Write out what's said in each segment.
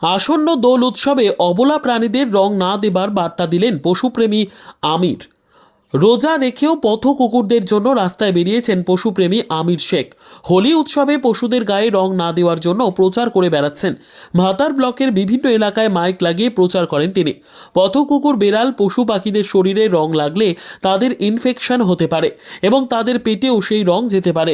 আসন্ন দোল উৎসবে অবলা প্রাণীদের রং না দেবার বার্তা দিলেন পশুপ্রেমী আমির। রোজা রেখেও পথ কুকুরদের জন্য রাস্তায় বেরিয়েছেন পশুপ্রেমী আমির শেখ। হোলি উৎসবে পশুদের গায়ে রং না দেওয়ার জন্য প্রচার করে বেড়াচ্ছেন। ভাতার ব্লকের বিভিন্ন এলাকায় মাইক লাগিয়ে প্রচার করেন তিনি। পথ কুকুর, বেড়াল, পশু পাখিদের শরীরে রং লাগলে তাদের ইনফেকশন হতে পারে এবং তাদের পেটেও সেই রং যেতে পারে।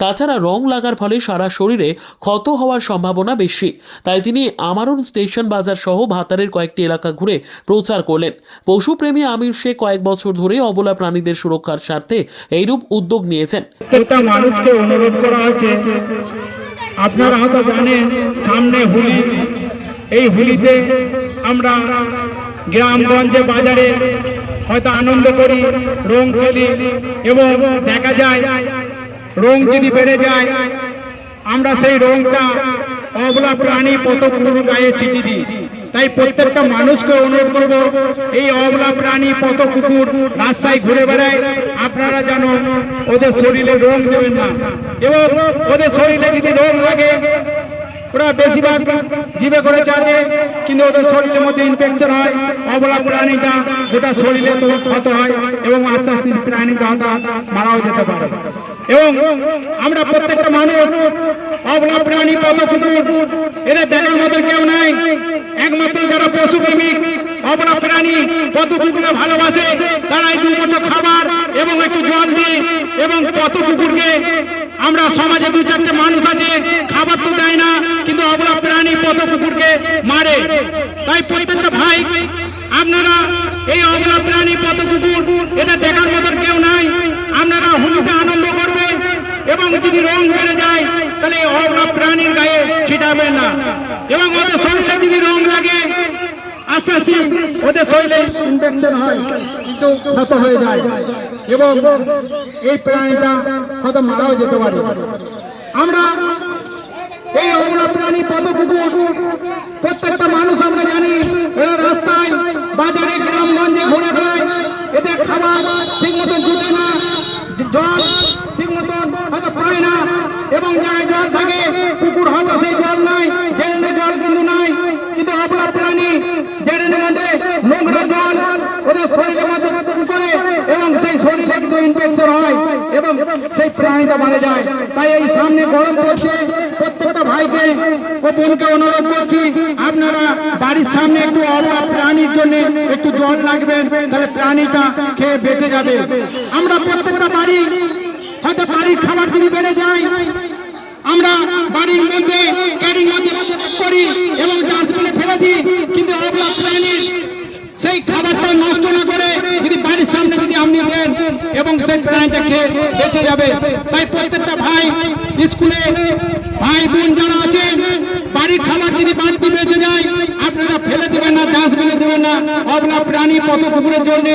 তাছাড়া রং লাগার ফলে সারা শরীরে ক্ষত হওয়ার সম্ভাবনা বেশি। তাই তিনি আমারণ স্টেশন বাজার সহ ভাতারের কয়েকটি এলাকা ঘুরে প্রচার করলেন। পশুপ্রেমী আমির শেখ কয়েক বছর ধরে অবলা প্রাণীদের সুরক্ষার স্বার্থে এইরূপ উদ্যোগ নিয়েছেন। প্রত্যেকটা মানুষকে অনুরোধ করা হয়েছে, আপনারা হয়তো জানেন সামনে হোলি, এই হোলিতে আমরা গ্রামগঞ্জে বাজারে হয়তো আনন্দ করি, রং খেলি এবং দেখা যায় রং যদি বেড়ে যায় আমরা সেই রংটা অবলা প্রাণী পথ কুকুর গায়ে ছিটি দিই। তাই প্রত্যেকটা মানুষকে অনুরোধ করব, এই অবলা প্রাণী পথ কুকুর রাস্তায় ঘুরে বেড়ায়, আপনারা যেন ওদের শরীরে রং দেবেন না। এবং ওদের শরীরে যদি রং লাগে, ওরা বেশিরভাগ জিভে করে চাটে, কিন্তু ওদের শরীরের মধ্যে ইনফেকশন হয়, অবলা প্রাণীটা গোটা শরীরে তো ক্ষত হয় এবং আস্তে আস্তে প্রাণীটা মারাও যেতে পারে। এবং আমরা প্রত্যেকটা মানুষ অবলা প্রাণী পথ কুকুর এদের দেখার মতো কেউ নাই, একমাত্র যারা পশু প্রেমিক অবলা প্রাণী পথ কুকুরকে ভালোবাসে তারাই দু মুঠো খাবার এবং একটু জল দিই। এবং পথ কুকুরকে আমরা সমাজে দু চারটে মানুষ আছে খাবার তো দেয় না, কিন্তু অবলা প্রাণী পথ কুকুরকে মারে। তাই প্রত্যেকটা ভাই আপনারা এই অবলা প্রাণী পথ কুকুর এটা দেখার মতো কেউ নাই, আপনারা হোলিতে আনন্দ করবেন এবং যদি রং বেড়ে যায় তাহলে অবলা প্রাণীর গায়ে ছিটাবেন না। এবং ওদের শরীরে যদি রং লাগে আস্তে আস্তে ওদের শরীরে ইনফেকশন হয়, কিন্তু ক্ষত হয়ে যায় এবং এই প্রাণীটা হয়তো মারাও যেতে পারে। আমরা এই অবলা প্রাণী পথ কুকুর প্রত্যেকটা মানুষ আমরা জানি, এরা রাস্তায় বাজারে গ্রামগঞ্জে ঘুরে বেড়ায়, এদের খাবার ঠিক মতন জুটে না, জল ঠিক মতন হয়তো পায় না, এবং যারা জল থাকে পুকুর হয়তো সেই জল নাই, ড্রেনে জল কিন্তু নাই, কিন্তু অবলা প্রাণী ড্রেনের মধ্যে নোংরা জল ওদের শরীরের মধ্যে করে এবং সেই শরীরে কিন্তু ইনফেকশন হয় এবং সেই প্রাণীটা মারা যায়। তাই এই সামনে গরম পড়ছে, প্রত্যেকটা ভাইকে ও বোনকে অনুরোধ করছি, আপনারা বাড়ির সামনে একটু অবলা প্রাণীর জন্য একটু জল রাখবেন, তাহলে প্রাণীটা খেয়ে বেঁচে যাবে। আমরা প্রত্যেকটা বাড়ি হয়তো বাড়ির খাবার যদি বেড়ে যায় আমরা বাড়ির মধ্যে ক্যারির মধ্যে করি এবং ডাস্টবিনে ফেলে দিই, কিন্তু অবলা প্রাণীর সেই খাবারটা নষ্ট না করে যদি বাড়ির সামনে যদি আপনি দেন এবং সেই প্রাণীটা খেয়ে বেঁচে যাবে। তাই প্রত্যেকটা ভাই, স্কুলে ভাই বোন যারা আছেন, বাড়ির খাবার যদি বাড়তি বেঁচে যায় আপনারা ফেলে দেবেন না, ডাস্টবিনে দেবেন না, অবলা প্রাণী পথ কুকুরের জন্য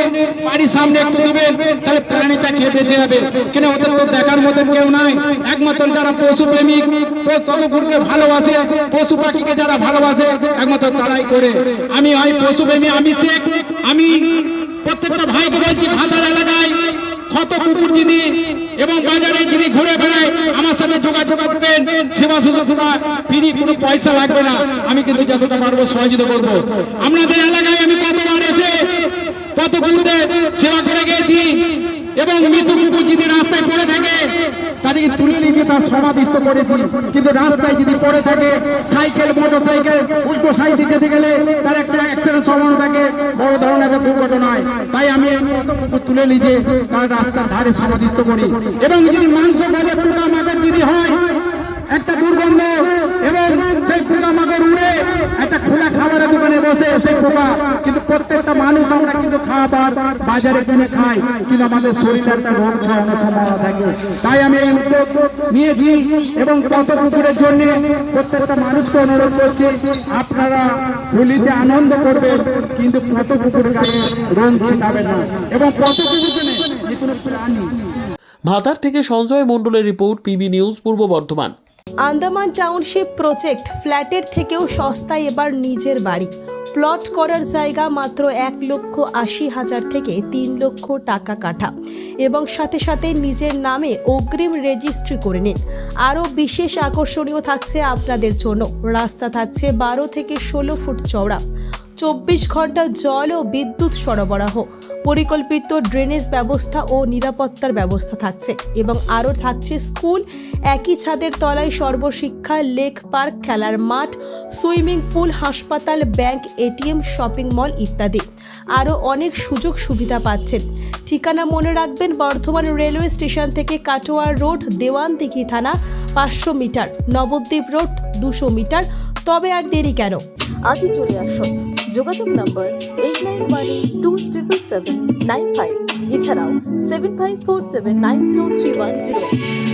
বাড়ির সামনে একটু দেবেন, তাহলে প্রাণীটা খেয়ে বেঁচে যাবে। কেন ওদের তো দেখার মতন কেউ নাই, একমাত্র যারা পশু প্রেমিক পথ কুকুরকে ভালোবাসে, পশু পাখিকে যারা ভালোবাসে একমাত্র তারাই করে। আমি হয় পশু প্রেমী আমি শেখ, আমি প্রত্যেকটা ভাইকে বলছি ভাতার এলাকায় ক্ষত কুকুর যদি এবং বাজারে যদি ঘুরে বেড়ায় আমার সাথে যোগাযোগ করবেন, সেবা শুশ্রূষা ফ্রি, কোনো পয়সা লাগবে না, আমি কিন্তু যতটা পারবো সহযোগিতা করবো। আপনাদের এলাকায় আমি কতবার এসে কত কুকুরদের সেবা করে গেছি এবং মৃত কুকুর যদি রাস্তায় পড়ে থাকে তাদেরকে তুলে নিয়ে তার সমাধিস্থ করেছি, কিন্তু রাস্তায় যদি পড়ে থাকে সাইকেল মোটর সাইকেল উল্টো সাইডে যেতে গেলে তার একটা অ্যাক্সিডেন্ট সম্ভাবনা থাকে, বড় ধরনের একটা দুর্ঘটনায়। তাই আমি কত কুকুর তুলে নিয়ে তার রাস্তার ধারে সমাধিস্থ করি। এবং যদি মাংস গলে পোকা মাকড় যদি হয় একটা দুর্গন্ধ এবং সেই পোকা মাকড় উড়ে একটা খোলা খাবারের দোকানে বসে সেই পোকা, কিন্তু প্রত্যেকটা মানুষ আমরা কিন্তু খাবার বাজারে কিনে খাই, কিন্তু আমাদের শরীরে একটা রোগ ছড়ানোর সম্ভাবনা থাকে। তাই আমি এই উদ্যোগ নিয়েছি এবং পথ কুকুরের জন্য প্রত্যেকটা মানুষকে অনুরোধ করছি, আপনারা হোলিতে আনন্দ করবেন, কিন্তু পথ কুকুরের গায়ে রং ছিটাবেন না এবং পথ কুকুরকে নেই যে কোনো প্রাণী। ভাতার থেকে সঞ্জয় মণ্ডলের রিপোর্ট, পিবি নিউজ, পূর্ব বর্ধমান। আন্দামান টাউনশিপ প্রজেক্ট ফ্ল্যাটের থেকেও সস্তায় এবার নিজের বাড়ি। প্লট করার জায়গা মাত্র 1,80,000 থেকে 3 লক্ষ টাকা কাঠা এবং সাথে সাথে নিজের নামে অগ্রিম রেজিস্ট্রি করে নিন। আরও বিশেষ আকর্ষণীয় থাকছে আপনাদের জন্য, রাস্তা থাকছে 12 থেকে 16 ফুট চওড়া, 24 ঘন্টা জল ও বিদ্যুৎ সরবরাহ, পরিকল্পিত ড্রেনেজ ব্যবস্থা ও নিরাপত্তার ব্যবস্থা থাকছে এবং আরও থাকছে স্কুল, একই ছাদের তলায় সর্বশিক্ষা, লেক পার্ক, খেলার মাঠ, সুইমিং পুল, হাসপাতাল, ব্যাংক, এটিএম, শপিং মল ইত্যাদি। আরও অনেক সুযোগ সুবিধা পাচ্ছেন। ঠিকানা মনে রাখবেন, বর্ধমান রেলওয়ে স্টেশন থেকে কাটোয়ার রোড, দেওয়ানদিঘি থানা 500 মিটার, নবদ্বীপ রোড 200 মিটার। তবে আর দেরি কেন, আজই চলে আসুন। যোগাযোগ নম্বর 8918277795, এছাড়াও 7547903108।